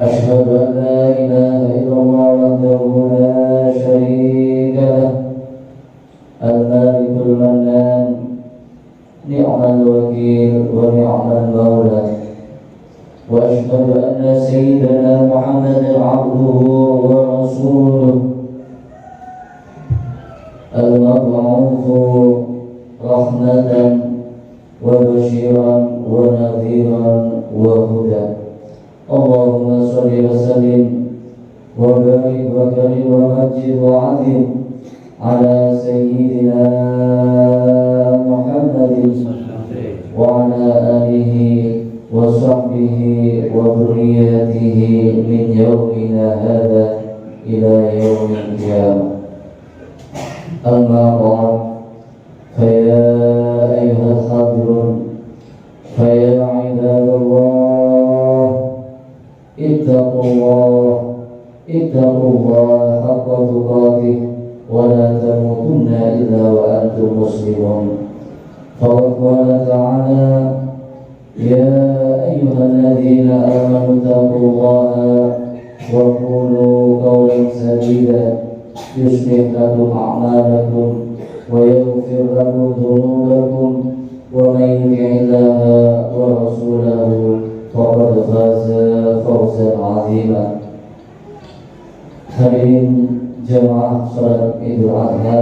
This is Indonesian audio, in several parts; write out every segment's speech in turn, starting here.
أشهد أن لا إله إلا الله وحده لا شريك له الملك المنان نعم الوكيل ونعم المولى وأشهد أن سيدنا محمدا عبده ورسوله المبعوث رحمة وبشيرا ونذيرا وهدى اللهم صل وسلم وبارك وكرم ومجد وعظم على سيدنا محمد وعلى آله وصحبه وذريته من يومنا هذا إلى يوم القيامة. أما بعد فيا أيها الحاضرون فيا عباد الله اتقوا الله حق تقاته ولا تموتن إلا وأنتم مسلمون. فقد قال تعالى يا أيها الذين آمنوا اتقوا الله وقولوا قولا سديدا يصلح لكم أعمالكم ويغفر لكم ذنوبكم ومن يطع الله ورسوله فقد فاز فوزا عظيما. Hadirin jemaah salat Idul Adha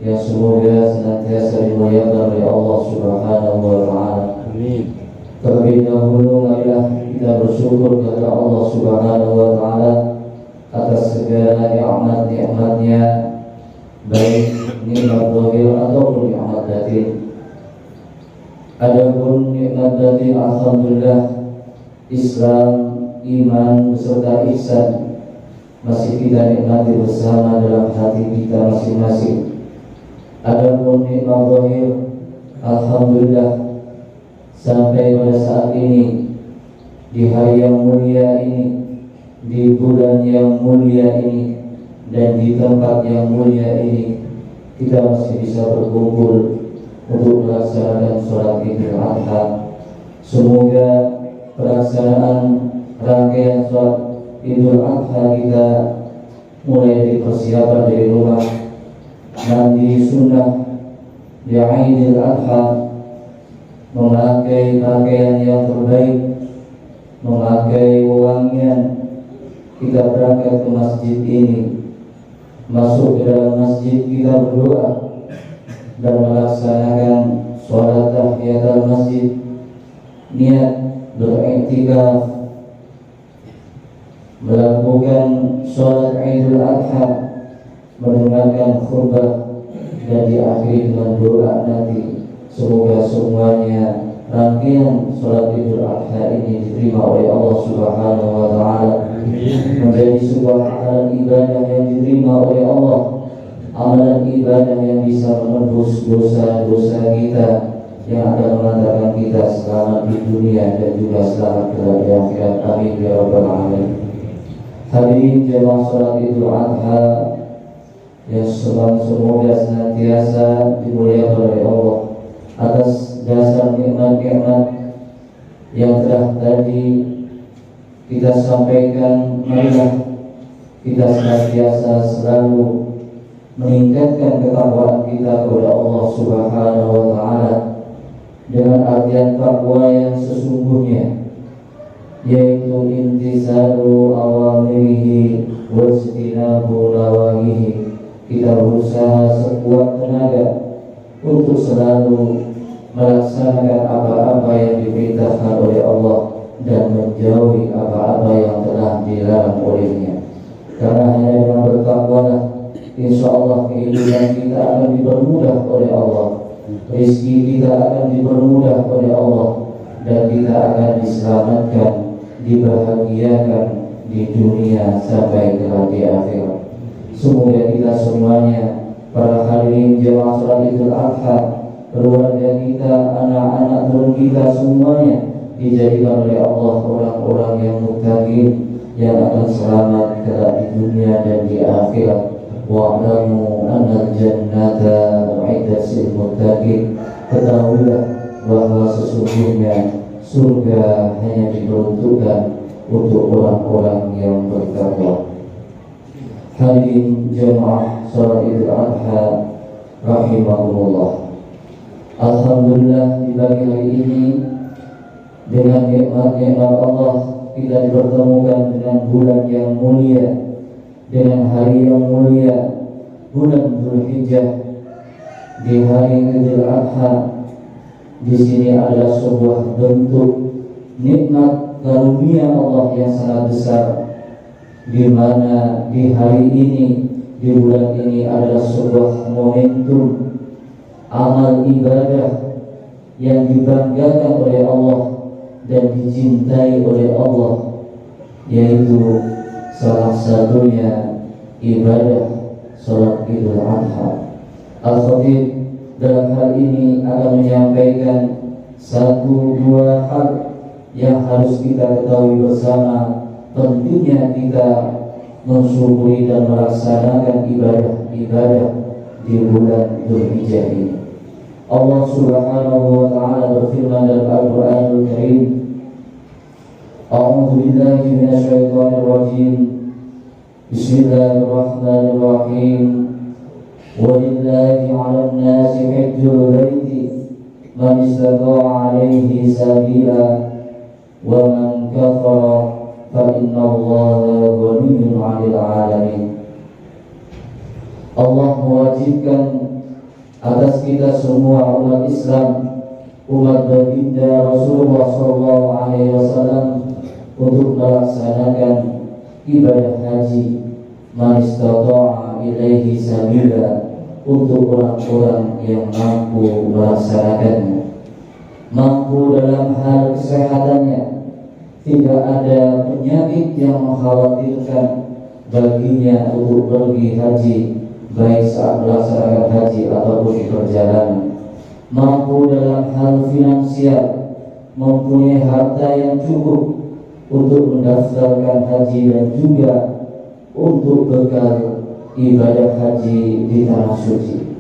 yang semoga senantiasa dimuliakan oleh Allah Subhanahu wa taala. Amin. Terlebih dahulu marilah kita bersyukur kepada Allah Subhanahu wa taala atas segala nikmat-nikmatnya, baik nikmat zahir ataupun nikmat batin. Adapun nikmat batin, alhamdulillah, Islam, iman beserta ihsan masih kita nikmati bersama dalam hati kita masing-masing. Adapun nikmat zahir, alhamdulillah, sampai pada saat ini, di hari yang mulia ini, di bulan yang mulia ini, dan di tempat yang mulia ini, kita masih bisa berkumpul untuk melaksanakan sholat Idul Adha. Semoga pelaksanaan rangkaian sholat Idul Adha kita mulai dipersiapkan dari rumah, mandi sunnah di Idul Adha, memakai pakaian yang terbaik, memakai wangian, kita berangkat ke masjid ini, masuk ke dalam masjid, kita berdoa dan melaksanakan sholat tahiyatul masjid, niat beriktikaf, melakukan sholat Idul Adha, mendengarkan khutbah, dan diakhiri dengan doa nanti. Semoga semuanya rangkaian sholat Idul Adha ini diterima oleh Allah Subhanahu wa taala, menjadi sebuah amalan ibadah yang diterima oleh Allah, amalan ibadah yang bisa menebus dosa-dosa kita, yang akan mengantarkan kita selamat di dunia dan juga selamat kelak di akhirat. Amin ya rabbal alamin. Hadirin jemaah sholat Idul Adha yang semoga senantiasa dimuliakan oleh Allah atas dasar nikmat-nikmat yang telah tadi kita sampaikan. Marilah kita senantiasa selalu meningkatkan ketakwaan kita kepada Allah Subhanahu wa taala dengan artian takwa yang sesungguhnya, yaitu intisalu awamirihi wajtinabu nawahihi. Kita berusaha sekuat tenaga untuk selalu melaksanakan apa-apa yang diperintahkan oleh Allah dan menjauhi apa-apa yang telah dilarang olehnya. Karena hanya dengan bertakwalah, insya Allah kehidupan kita akan dipermudah oleh Allah, rezeki kita akan dipermudah oleh Allah, dan kita akan diselamatkan, dibahagiakan di dunia sampai kelak di akhirat. Semoga kita semuanya, para hadirin jemaah sholat Idul Adha, keluarga kita, anak-anak turun kita, semuanya dijadikan oleh Allah orang-orang yang muttaqin, yang akan selamat kelak di dunia dan di akhirat. Wa'lamu anna al-jannata u'iddat lil muttaqin. Ketahuilah bahwa sesungguhnya surga hanya diperuntukkan untuk orang-orang yang bertakwa. Hadirin jemaah salat Idul Adha rahimakumullah. Alhamdulillah di pagi hari ini dengan nikmat-nikmat Allah kita dipertemukan dengan bulan yang mulia, dengan hari yang mulia, bulan Dzulhijjah. Di hari Idul Adha, di sini adalah sebuah bentuk nikmat karunia Allah yang sangat besar, di mana di hari ini, di bulan ini adalah sebuah momentum amal ibadah yang dibanggakan oleh Allah dan dicintai oleh Allah, yaitu salah satunya ibadah salat Idul Adha. Al-Khatib dalam hal ini akan menyampaikan satu dua hal yang harus kita ketahui bersama. Pentingnya kita mensyukuri dan melaksanakan ibadah-ibadah di bulan Dzulhijjah ini. Allah Subhanahu wa taala berfirman dalam Al-Qur'anul Karim, A'udzu billahi minasyaitonir rajim. Bismillahirrahmanirrahim. Walillahi 'alan nasi hajjul baiti man istata'a 'alaihi sabila wa man kafara fa innallaha ghaniyyun 'anil 'alamin. Allah mewajibkan atas kita semua umat Islam, umat baginda Rasulullah SAW, untuk melaksanakan ibadah haji man istata'a ilaihi sabila, untuk orang-orang yang mampu melaksanakannya, mampu dalam hal kesehatannya, tidak ada penyakit yang mengkhawatirkan baginya untuk pergi haji, baik saat melaksanakan haji ataupun di perjalanan, mampu dalam hal finansial, mempunyai harta yang cukup untuk mendaftarkan haji dan juga untuk bekal ibadah haji di tanah suci.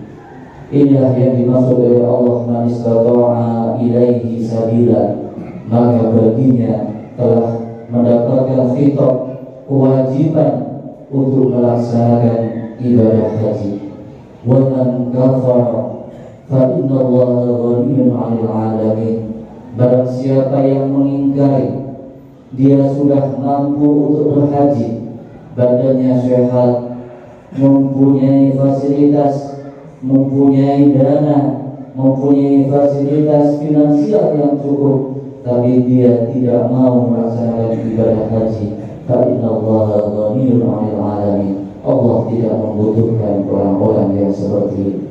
Inilah yang dimaksud oleh Allah, man istata'a ilaihi sabila, maka baginya telah mendapatkan khitab kewajiban untuk melaksanakan ibadah haji. Wa man kafara fa innallaha ghaniyyun 'anil 'alamin. Barang siapa yang mengingkari, dia sudah mampu untuk berhaji, badannya sehat, mempunyai fasilitas, mempunyai dana, mempunyai fasilitas finansial yang cukup, tapi dia tidak mau melaksanakan ibadah haji, fa innallaha ghaniyyun 'anil 'alamin. Allah tidak membutuhkan orang-orang yang seperti ini.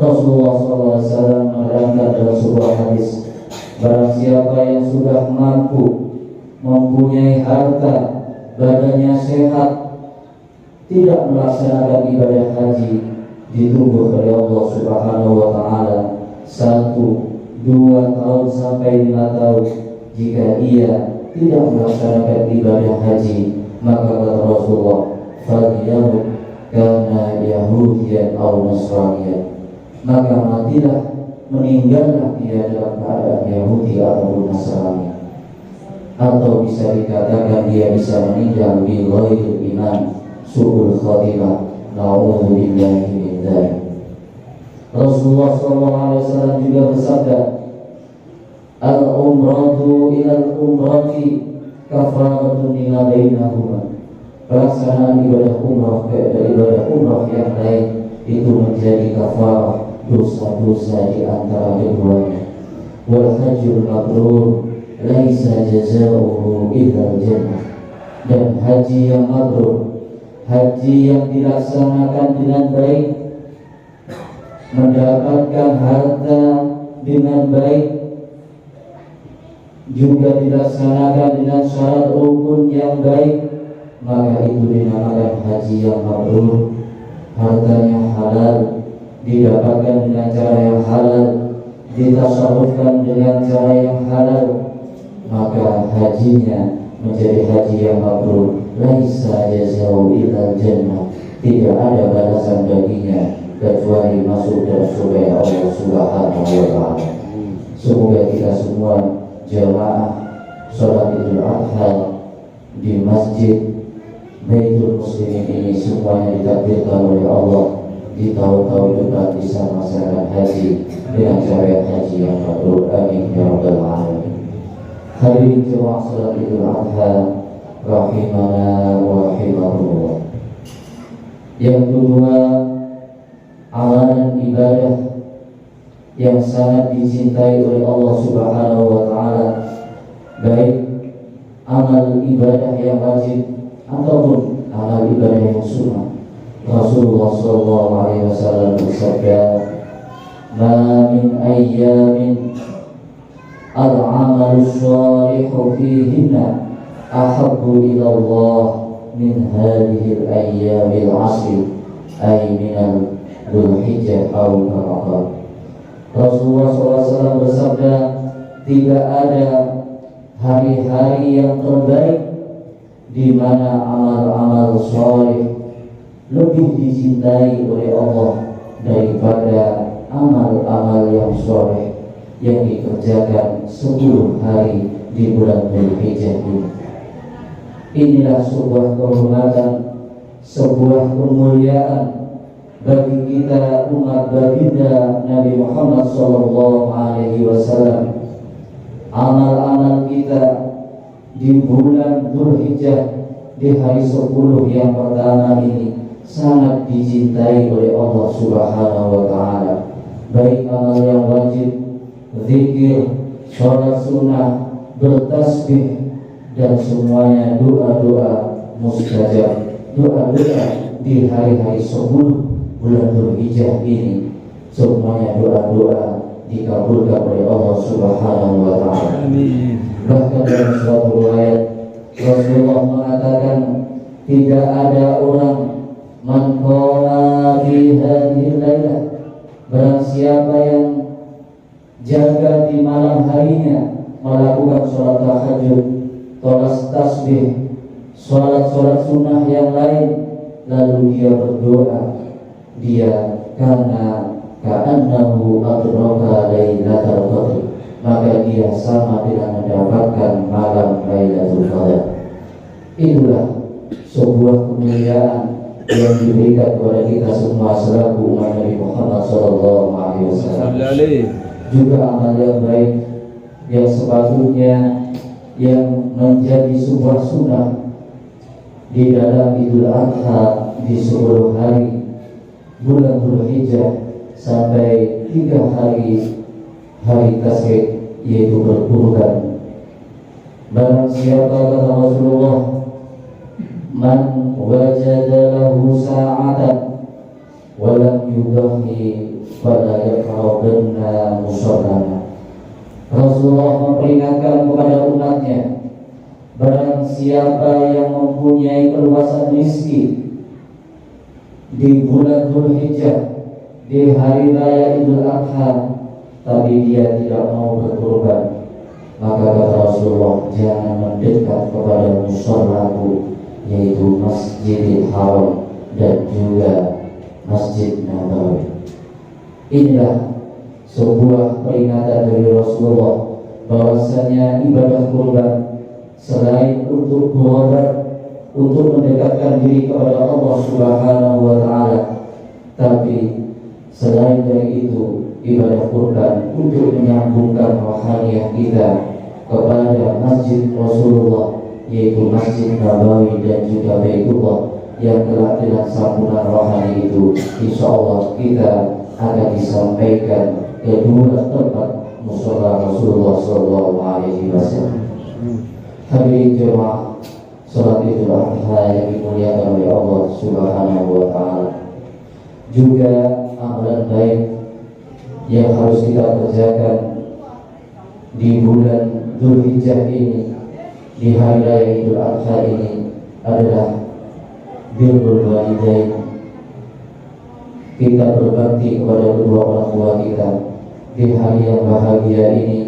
Rasulullah SAW menerangkan dalam sebuah hadis, barang siapa yang sudah mampu, mempunyai harta, badannya sehat, tidak melaksanakan ibadah haji, ditunggu oleh Allah Subhanahu wa taala 1, 2 tahun sampai 5 tahun. Jika ia tidak melaksanakan ibadah haji, maka kata Rasulullah, fadiyahum kana yahudiyan aw nasraniyan, maka matilah, meninggallah dia dalam keadaan Yahudi ataupun Nasrani, atau bisa dikatakan dia bisa meninggal bi ghairil iman, su'ul khatimah, na'udzubillahi min dzalik. Rasulullah SAW juga bersabda, al-umratu ilal umrati kafaratun lima bainahuma. Pelaksanaan ibadah umrah dari ibadah umrah yang lain itu menjadi kafarah dosa-dosa di antara keduanya. Wal hajjul mabrur laisa jazaohu illa jannah. Dan haji yang mabrur, haji yang dilaksanakan dengan baik, mendapatkan harta dengan baik, juga dilaksanakan dengan syarat rukun yang baik, maka itu dinamakan haji yang mabrur. Hartanya halal, didapatkan dengan cara yang halal, ditasarrufkan dengan cara yang halal, maka hajinya menjadi haji yang mabrur. Laisa jazaa'u illa jannah, tidak ada balasan baginya kecuali masuk dalam surga Allah Subhanahu wa taala. Semoga kita semua jamaah salat Idul Adha di Masjid Baitul Muslimin ini semuanya ditakdirkan oleh Allah di tahun-tahun depan bisa melaksanakan haji dengan cara haji yang mabrur. Amin ya rabbal alamin. Hadirin jemaah salat Idul Adha rahimana wa rahimakumullah. Yang kedua, amalan ibadah yang sangat dicintai oleh Allah Subhanahu wa taala, baik amal ibadah yang wajib ataupun amal ibadah yang sunnah. Rasulullah sallallahu alaihi wasallam bersabda, "Ma min ayyamin al-'amalu shalihu fihinna ahabbu ila Allah min hadhihi al-ayyamil 'ashr ay min al-Dzulhijjah aw kama." Rasulullah SAW bersabda, tidak ada hari-hari yang terbaik di mana amal-amal soleh lebih dicintai oleh Allah daripada amal-amal yang soleh yang dikerjakan 10 hari di bulan Dzulhijjah ini. Inilah sebuah kehormatan, sebuah kemuliaan bagi kita umat baginda Nabi Muhammad sallallahu alaihi wasallam. Amal-amal kita di bulan Dzulhijjah di hari 10 yang pertama ini sangat dicintai oleh Allah Subhanahu wa taala. Baik amal yang wajib, zikir, sholat sunnah, bertasbih, dan semuanya doa-doa mustajab, doa-doa di hari-hari 10 bulan Dzulhijjah ini semuanya doa-doa dikabulkan oleh Allah Subhanahu wa taala. Amin. Bahkan dalam suatu riwayat Rasulullah mengatakan, tidak ada orang man qala fi hadhihi lailah, barang siapa yang jaga di malam harinya melakukan sholat tahajud, sholat tasbih, sholat sunnah yang lain, lalu dia berdoa, dia karena ka'annahu adraka lailatul qadr, maka dia sama dengan mendapatkan malam Lailatul Qadar. Inilah sebuah kemuliaan yang diberikan kepada kita semua selaku umat Nabi Muhammad sallallahu alaihi wasallam. Juga amal yang baik yang sepatutnya yang menjadi sebuah sunnah di dalam Idul Adha di 10 hari bulan Dzulhijjah sampai 3 hari tasyrik, yaitu berkurban. Barang siapa, kata Rasulullah, man wajada lahu sa'atan wa lam yudahi fala yaqrabanna musallana. Rasulullah memperingatkan kepada umatnya, barang siapa yang mempunyai keluasan rezeki di bulan Dzulhijjah di hari raya Idul Adha, tapi dia tidak mau berkorban, maka kata Rasulullah, jangan mendekat kepada musollaku, yaitu Masjidil Haram dan juga Masjid Nabawi. Inilah sebuah peringatan dari Rasulullah bahwasanya ibadah kurban selain untuk berobat, untuk mendekatkan diri kepada Allah Subhanahu wa taala, tapi selain dari itu ibadah kurban untuk menyambungkan rohaniah kita kepada Masjid Rasulullah, yaitu Masjid Nabawi dan juga Baitullah, yang telah dengan sambungan rohani itu insya Allah kita akan disampaikan ke 2 tempat mushola Rasulullah sallallahu alaihi wasallam. Hadirin jemaah salat Idul Adha yang dimuliakan oleh Allah Subhanahu wa taala. Juga amalan baik yang harus kita kerjakan di bulan Dzulhijjah ini, di hari raya Idul Adha ini, adalah birrul walidain. Kita berbakti kepada kedua orang tua kita di hari yang bahagia ini.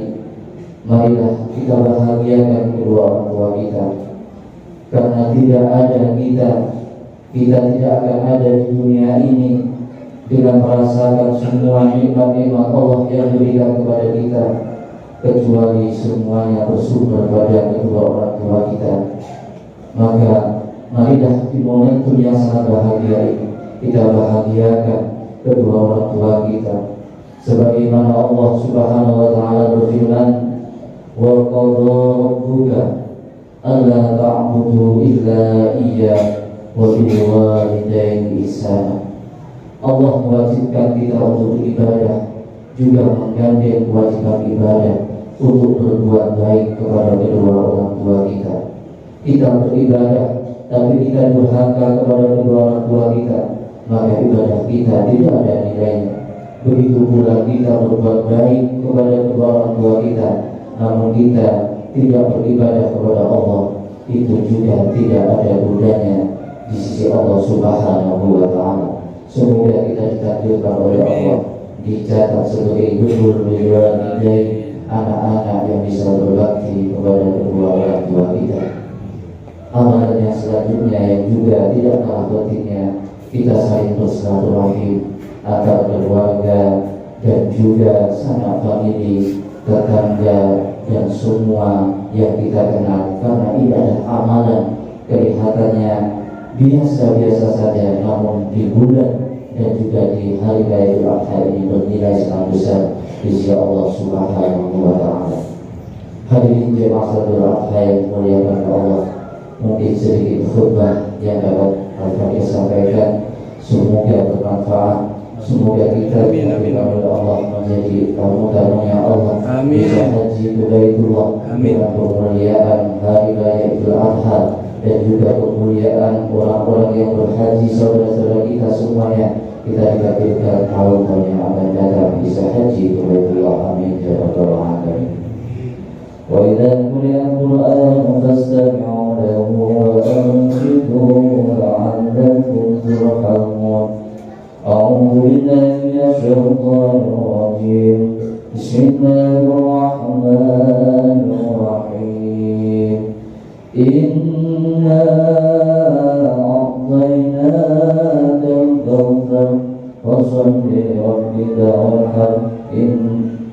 Marilah kita bahagiakan kedua orang tua kita, karena tidak ada kita tidak akan ada di dunia ini dengan merasakan semua nikmat-nikmat Allah yang diberikan kepada kita, kecuali semuanya bersumber pada kedua orang tua kita. Maka marilah di momentum yang sangat bahagia ini kita bahagiakan kedua orang tua kita, sebagaimana Allah Subhanahu wa taala berfirman, wa qadha rabbuka alla ta'budu illa iyyah wa bil walidayni ihsana. Allah mewajibkan kita untuk beribadah, juga menggandeng kewajiban ibadah untuk berbuat baik kepada kedua orang tua kita. Kita beribadah tapi kita durhaka kepada kedua orang tua kita, maka ibadah kita tidak ada nilainya. Begitu pula kita berbuat baik kepada kedua orang tua kita, namun kita tidak beribadah kepada Allah, itu juga tidak ada gunanya di sisi Allah Subhanahu wa taala. Semoga kita ditakdirkan oleh Allah dicatat sebagai guru walidain, anak-anak yang bisa berbakti kepada kedua orang tua kita. Amalan yang selanjutnya yang juga tidak kalah pentingnya, kita saling bersilaturahim antar keluarga dan juga sanak famili, tetangga dan semua yang kita kenal, karena ini adalah amalan kelihatannya biasa-biasa saja, namun di bulan dan juga di hari raya Idul Adha ini bernilai sangat besar di sisi Allah Subhanahu wa taala. Hadirin jemaah Idul Adha yang dimuliakan Allah, mungkin sedikit khutbah yang dapat Al-Fatihah sampaikan, semoga bermanfaat. Semoga kita diberkahi oleh Allah menjadi tamu-tamunya Allah, bisa haji ke Baitullah dengan kemuliaan hari raya Idul Adha dan juga kemuliaan orang-orang yang berhaji, saudara-saudara kita semuanya. Kita ditakdirkan tahun-tahun yang akan datang bisa haji ke Baitullah. Amin ya rabbal alamin. Wa idza quri'a al-Qur'an fastami'u lahu wa ansitu la'allakum turhamun. أعوذ بالله من الشيطان الرجيم. بسم الله الرحمن الرحيم. إنا أعطيناك الكوثر فصل لربك وانحر إن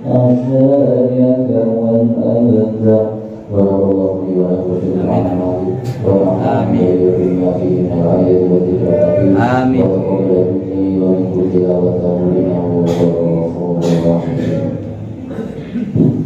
شانئك هو الأبتر. بارك الله لي ولكم في القرآن العظيم ونفعني بما فيه من الآيات والذكر الحكيم وتقبل مني ومنكم تلاوته إنه هو الغفور الرحيم.